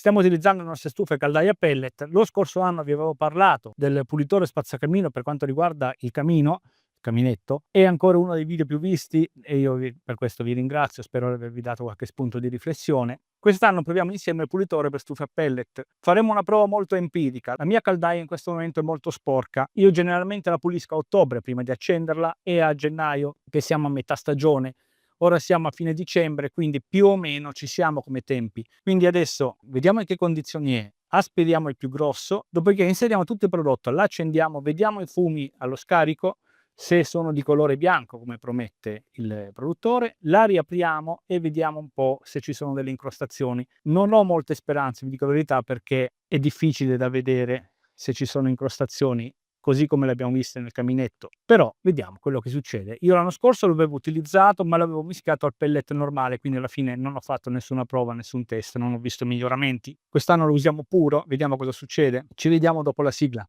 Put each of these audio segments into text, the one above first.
Stiamo utilizzando le nostre stufe caldaia pellet. Lo scorso anno vi avevo parlato del pulitore spazzacamino per quanto riguarda il caminetto, è ancora uno dei video più visti e io per questo vi ringrazio, spero di avervi dato qualche spunto di riflessione. Quest'anno proviamo insieme il pulitore per stufe a pellet. Faremo una prova molto empirica. La mia caldaia in questo momento è molto sporca. Io generalmente la pulisco a ottobre prima di accenderla e a gennaio, che siamo a metà stagione. Ora siamo a fine dicembre, quindi più o meno ci siamo come tempi. Quindi adesso vediamo in che condizioni è, aspiriamo il più grosso, dopodiché inseriamo tutto il prodotto, l'accendiamo, vediamo i fumi allo scarico, se sono di colore bianco come promette il produttore, la riapriamo e vediamo un po' se ci sono delle incrostazioni. Non ho molte speranze, vi dico la verità, perché è difficile da vedere se ci sono incrostazioni così come le abbiamo viste nel caminetto, però vediamo quello che succede. Io l'anno scorso l'avevo utilizzato, ma l'avevo mischiato al pellet normale, quindi alla fine non ho fatto nessuna prova, nessun test, non ho visto miglioramenti. Quest'anno lo usiamo puro, vediamo cosa succede. Ci vediamo dopo la sigla.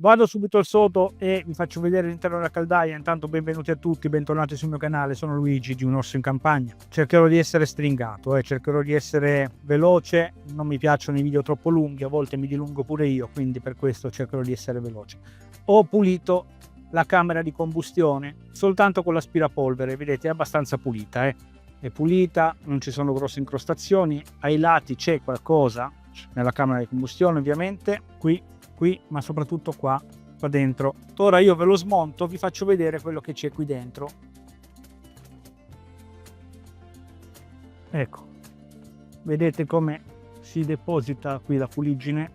Vado subito al sodo e vi faccio vedere l'interno della caldaia. Intanto benvenuti a tutti, bentornati sul mio canale, sono Luigi di Un Orso in Campagna. Cercherò di essere stringato, cercherò di essere veloce, non mi piacciono i video troppo lunghi, a volte mi dilungo pure io, quindi per questo cercherò di essere veloce. Ho pulito la camera di combustione soltanto con l'aspirapolvere, vedete è abbastanza pulita, è pulita, non ci sono grosse incrostazioni, ai lati c'è qualcosa nella camera di combustione ovviamente, qui, ma soprattutto qua dentro. Ora io ve lo smonto, vi faccio vedere quello che c'è qui dentro. Ecco, vedete come si deposita qui la fuliggine.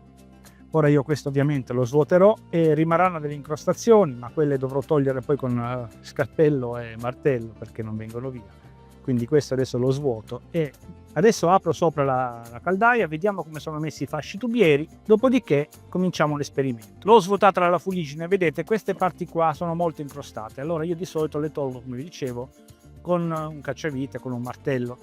Ora io questo ovviamente lo svuoterò e rimarranno delle incrostazioni, ma quelle dovrò togliere poi con scalpello e martello perché non vengono via. Quindi questo adesso lo svuoto e adesso apro sopra la caldaia, vediamo come sono messi i fasci tubieri, dopodiché cominciamo l'esperimento. L'ho svuotata dalla fuliggine, vedete queste parti qua sono molto incrostate, allora io di solito le tolgo, come vi dicevo, con un cacciavite, con un martello.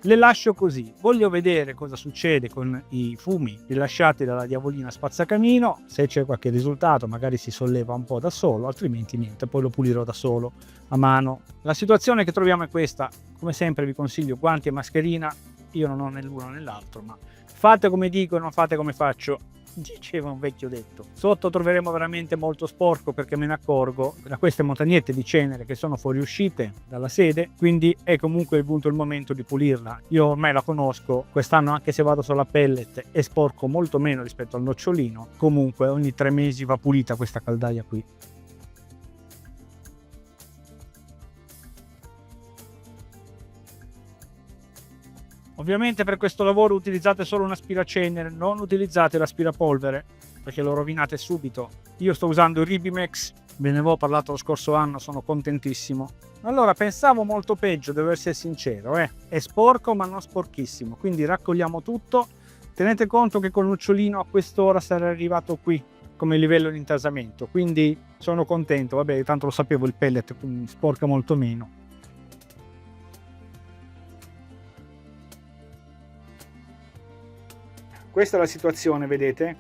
Le lascio così, voglio vedere cosa succede con i fumi rilasciati dalla diavolina spazzacamino, se c'è qualche risultato magari si solleva un po' da solo, altrimenti niente, poi lo pulirò da solo a mano. La situazione che troviamo è questa, come sempre vi consiglio guanti e mascherina, io non ho né l'uno né l'altro, ma fate come dico, non fate come faccio, diceva un vecchio detto. Sotto troveremo veramente molto sporco perché me ne accorgo da queste montagnette di cenere che sono fuoriuscite dalla sede, quindi è comunque giunto il momento di pulirla. Io ormai la conosco, quest'anno anche se vado solo a pellet è sporco molto meno rispetto al nocciolino, comunque ogni 3 mesi va pulita questa caldaia qui. Ovviamente per questo lavoro utilizzate solo un aspiracenere, non utilizzate l'aspirapolvere perché lo rovinate subito. Io sto usando il Ribimex, ve ne avevo parlato lo scorso anno, sono contentissimo. Allora pensavo molto peggio, devo essere sincero, è sporco ma non sporchissimo, quindi raccogliamo tutto. Tenete conto che col nocciolino a quest'ora sarei arrivato qui come livello di intasamento, quindi sono contento, vabbè tanto lo sapevo il pellet sporca molto meno. Questa è la situazione, vedete?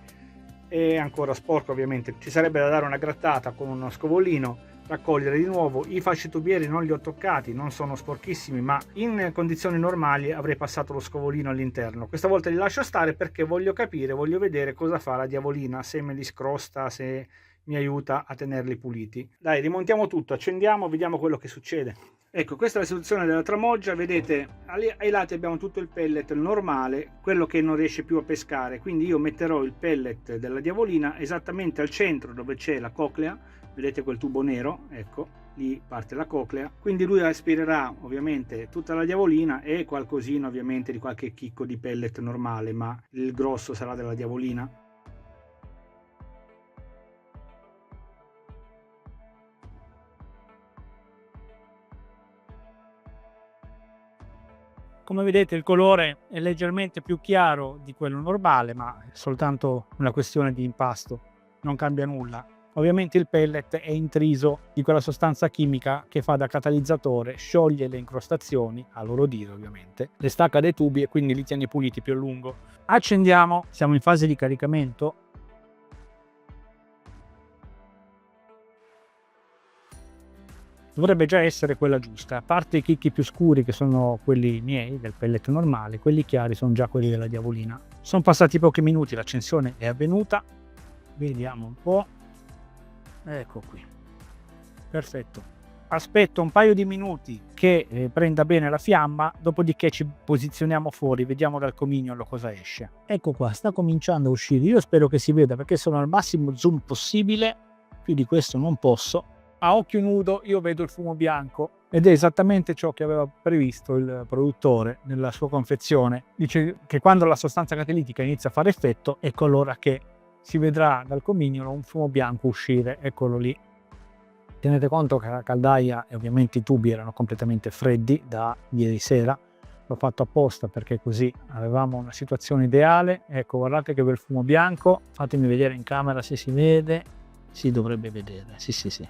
È ancora sporco ovviamente, ci sarebbe da dare una grattata con uno scovolino, raccogliere di nuovo. I fasci tubieri non li ho toccati, non sono sporchissimi, ma in condizioni normali avrei passato lo scovolino all'interno. Questa volta li lascio stare perché voglio capire, voglio vedere cosa fa la diavolina, se me li scrosta, se mi aiuta a tenerli puliti. Dai, rimontiamo tutto, accendiamo, vediamo quello che succede. Ecco, questa è la situazione della tramoggia, vedete ai lati abbiamo tutto il pellet normale, quello che non riesce più a pescare, quindi io metterò il pellet della diavolina esattamente al centro dove c'è la coclea, vedete quel tubo nero, ecco, lì parte la coclea, quindi lui aspirerà ovviamente tutta la diavolina e qualcosina ovviamente di qualche chicco di pellet normale, ma il grosso sarà della diavolina. Come vedete il colore è leggermente più chiaro di quello normale, ma è soltanto una questione di impasto, non cambia nulla. Ovviamente il pellet è intriso di quella sostanza chimica che fa da catalizzatore, scioglie le incrostazioni, a loro dire ovviamente, le stacca dai tubi e quindi li tiene puliti più a lungo. Accendiamo, siamo in fase di caricamento. dovrebbe già essere quella giusta, a parte i chicchi più scuri che sono quelli miei del pellet normale, quelli chiari sono già quelli della diavolina. Sono passati pochi minuti, l'accensione è avvenuta, vediamo un po', ecco qui, perfetto. Aspetto un paio di minuti che prenda bene la fiamma, dopodiché ci posizioniamo fuori, vediamo dal comignolo cosa esce. Ecco qua, sta cominciando a uscire, io spero che si veda perché sono al massimo zoom possibile, più di questo non posso. A occhio nudo io vedo il fumo bianco ed è esattamente ciò che aveva previsto il produttore nella sua confezione. Dice che quando la sostanza catalitica inizia a fare effetto, ecco allora che si vedrà dal comignolo un fumo bianco uscire, eccolo lì. Tenete conto che la caldaia e ovviamente i tubi erano completamente freddi da ieri sera, l'ho fatto apposta perché così avevamo una situazione ideale. Ecco, guardate che bel fumo bianco, fatemi vedere in camera se si vede, si dovrebbe vedere, sì.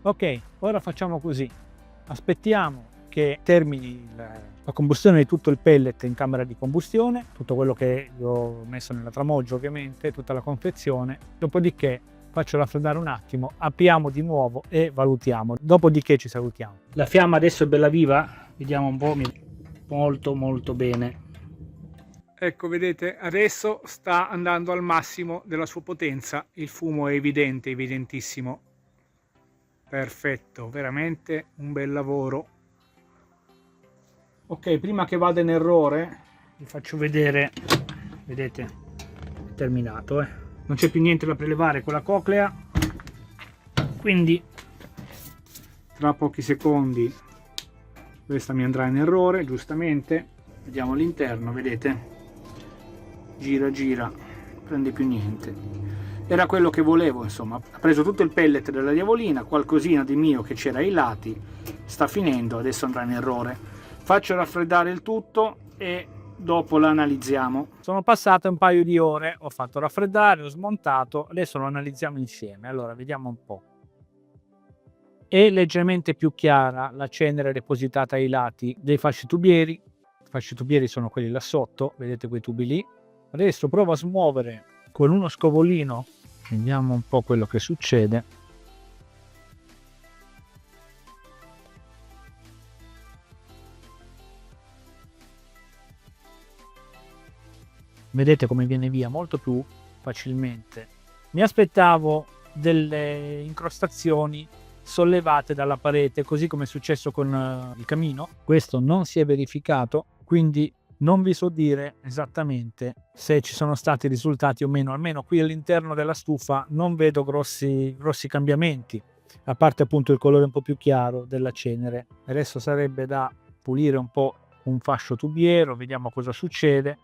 Ok, ora facciamo così, aspettiamo che termini la combustione di tutto il pellet in camera di combustione, tutto quello che io ho messo nella tramoggia ovviamente, tutta la confezione, dopodiché faccio raffreddare un attimo, apriamo di nuovo e valutiamo, dopodiché ci salutiamo. La fiamma adesso è bella viva, vediamo un po', molto bene. Ecco, vedete, adesso sta andando al massimo della sua potenza, il fumo è evidente, evidentissimo. Perfetto, veramente un bel lavoro. Ok, prima che vada in errore vi faccio vedere, vedete, è terminato, non c'è più niente da prelevare con la coclea, quindi tra pochi secondi questa mi andrà in errore, giustamente. Vediamo all'interno, vedete, gira, prende più niente. Era quello che volevo, insomma. Ha preso tutto il pellet della diavolina, qualcosina di mio che c'era ai lati, sta finendo, adesso andrà in errore. Faccio raffreddare il tutto e dopo lo analizziamo. Sono passate un paio di ore, ho fatto raffreddare, ho smontato, adesso lo analizziamo insieme. Allora, vediamo un po'. È leggermente più chiara la cenere depositata ai lati dei fasci tubieri. I fasci tubieri sono quelli là sotto, vedete quei tubi lì. Adesso provo a smuovere con uno scovolino, vediamo un po' quello che succede. Vedete come viene via molto più facilmente. Mi aspettavo delle incrostazioni sollevate dalla parete, così come è successo con il camino. Questo non si è verificato, quindi non vi so dire esattamente se ci sono stati risultati o meno. Almeno qui all'interno della stufa non vedo grossi cambiamenti, a parte appunto il colore un po' più chiaro della cenere. Adesso sarebbe da pulire un po' un fascio tubiero, vediamo cosa succede.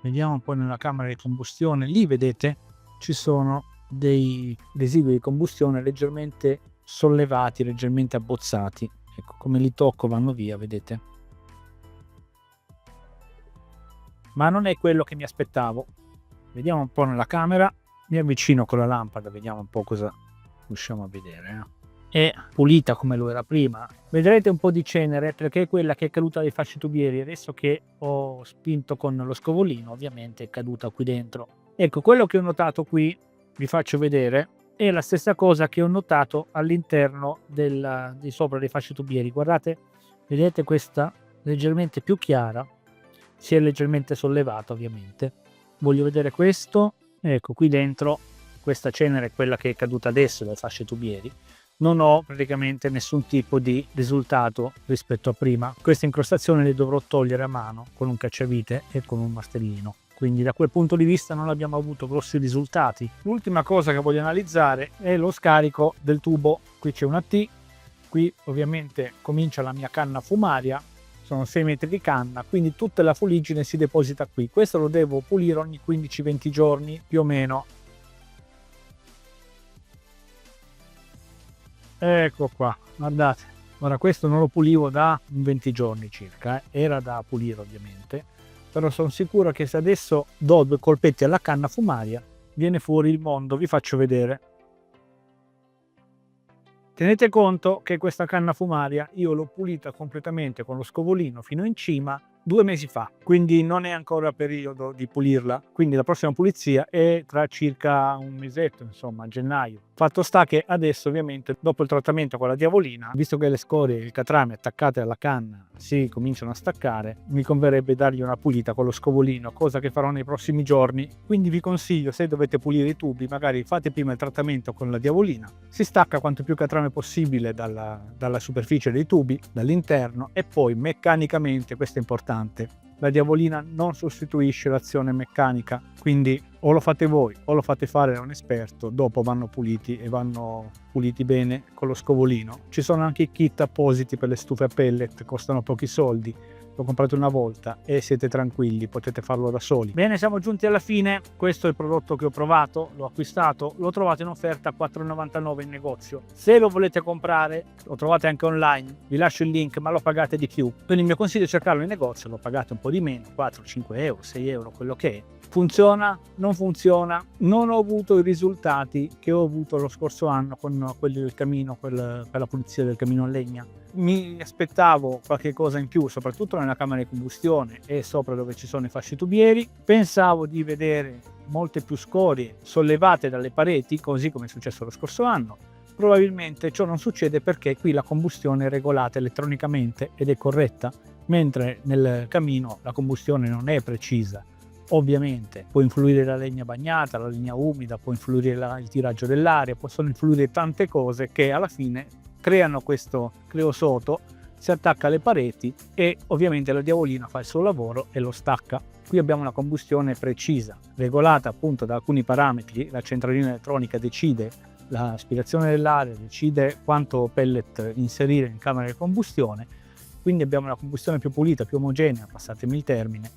Vediamo un po' nella camera di combustione, lì vedete ci sono dei residui di combustione leggermente sollevati, leggermente abbozzati. Ecco, come li tocco vanno via, vedete? Ma non è quello che mi aspettavo. Vediamo un po' nella camera, mi avvicino con la lampada, vediamo un po' cosa riusciamo a vedere. È pulita come lo era prima. Vedrete un po' di cenere perché è quella che è caduta dai fasci tubieri. Adesso che ho spinto con lo scovolino, ovviamente è caduta qui dentro. Ecco, quello che ho notato qui, vi faccio vedere, è la stessa cosa che ho notato all'interno di sopra dei fasci tubieri. Guardate, vedete questa leggermente più chiara, si è leggermente sollevata ovviamente. Voglio vedere questo. Ecco, qui dentro questa cenere è quella che è caduta adesso dai fasci tubieri. Non ho praticamente nessun tipo di risultato rispetto a prima. Queste incrostazioni le dovrò togliere a mano con un cacciavite e con un mastellino. Quindi da quel punto di vista non abbiamo avuto grossi risultati. L'ultima cosa che voglio analizzare è lo scarico del tubo. Qui c'è una T, qui ovviamente comincia la mia canna fumaria, sono 6 metri di canna, quindi tutta la fuliggine si deposita qui. Questo lo devo pulire ogni 15-20 giorni più o meno. Ecco qua, guardate, ora questo non lo pulivo da 20 giorni circa, era da pulire ovviamente, però sono sicuro che se adesso do 2 colpetti alla canna fumaria viene fuori il mondo, vi faccio vedere. Tenete conto che questa canna fumaria io l'ho pulita completamente con lo scovolino fino in cima 2 mesi fa, quindi non è ancora periodo di pulirla, quindi la prossima pulizia è tra circa un mesetto, insomma a gennaio. Fatto sta che adesso ovviamente dopo il trattamento con la diavolina, visto che le scorie e il catrame attaccate alla canna si cominciano a staccare, mi converrebbe dargli una pulita con lo scovolino, cosa che farò nei prossimi giorni. Quindi vi consiglio, se dovete pulire i tubi, magari fate prima il trattamento con la diavolina, si stacca quanto più catrame possibile dalla superficie dei tubi, dall'interno, e poi meccanicamente, questo è importante, la diavolina non sostituisce l'azione meccanica, quindi o lo fate voi o lo fate fare da un esperto, dopo vanno puliti e vanno puliti bene con lo scovolino. Ci sono anche i kit appositi per le stufe a pellet, costano pochi soldi, l'ho comprato una volta e siete tranquilli, potete farlo da soli. Bene, siamo giunti alla fine. Questo è il prodotto che ho provato, l'ho acquistato, lo trovate in offerta a 4,99 in negozio. Se lo volete comprare, lo trovate anche online, vi lascio il link, ma lo pagate di più. Quindi il mio consiglio è cercarlo in negozio, lo pagate un po' di meno, 4, 5 euro, 6 euro, quello che è. Funziona? Non funziona? Non ho avuto i risultati che ho avuto lo scorso anno con quelli del camino, per la pulizia del camino a legna. Mi aspettavo qualche cosa in più, soprattutto nella camera di combustione e sopra dove ci sono i fasci tubieri. Pensavo di vedere molte più scorie sollevate dalle pareti, così come è successo lo scorso anno. Probabilmente ciò non succede perché qui la combustione è regolata elettronicamente ed è corretta, mentre nel camino la combustione non è precisa. Ovviamente può influire la legna bagnata, la legna umida, può influire il tiraggio dell'aria, possono influire tante cose che alla fine creano questo creosoto, si attacca alle pareti e ovviamente la diavolina fa il suo lavoro e lo stacca. Qui abbiamo una combustione precisa, regolata appunto da alcuni parametri. La centralina elettronica decide l'aspirazione dell'aria, decide quanto pellet inserire in camera di combustione, quindi abbiamo una combustione più pulita, più omogenea, passatemi il termine,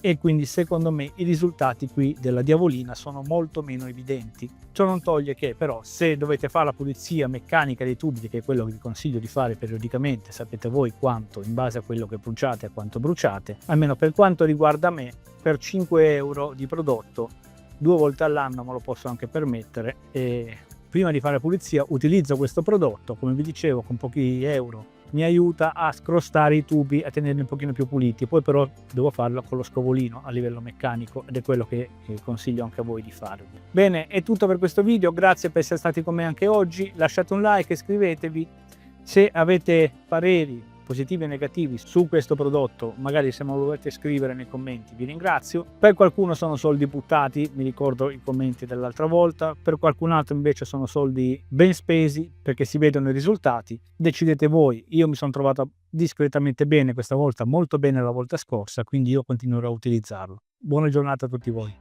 e quindi secondo me i risultati qui della diavolina sono molto meno evidenti. Ciò non toglie che però se dovete fare la pulizia meccanica dei tubi, che è quello che vi consiglio di fare periodicamente, sapete voi quanto, in base a quello che bruciate, a quanto bruciate, almeno per quanto riguarda me, per 5 euro di prodotto 2 volte all'anno me lo posso anche permettere, e prima di fare la pulizia utilizzo questo prodotto, come vi dicevo, con pochi euro mi aiuta a scrostare i tubi, a tenerli un pochino più puliti. Poi però devo farlo con lo scovolino a livello meccanico ed è quello che consiglio anche a voi di fare. Bene, è tutto per questo video, grazie per essere stati con me anche oggi, lasciate un like, iscrivetevi. Se avete pareri positivi e negativi su questo prodotto, magari se me lo volete scrivere nei commenti, vi ringrazio. Per qualcuno sono soldi buttati, mi ricordo i commenti dell'altra volta, per qualcun altro invece sono soldi ben spesi perché si vedono i risultati. Decidete voi, io mi sono trovato discretamente bene questa volta, molto bene la volta scorsa, quindi io continuerò a utilizzarlo. Buona giornata a tutti voi.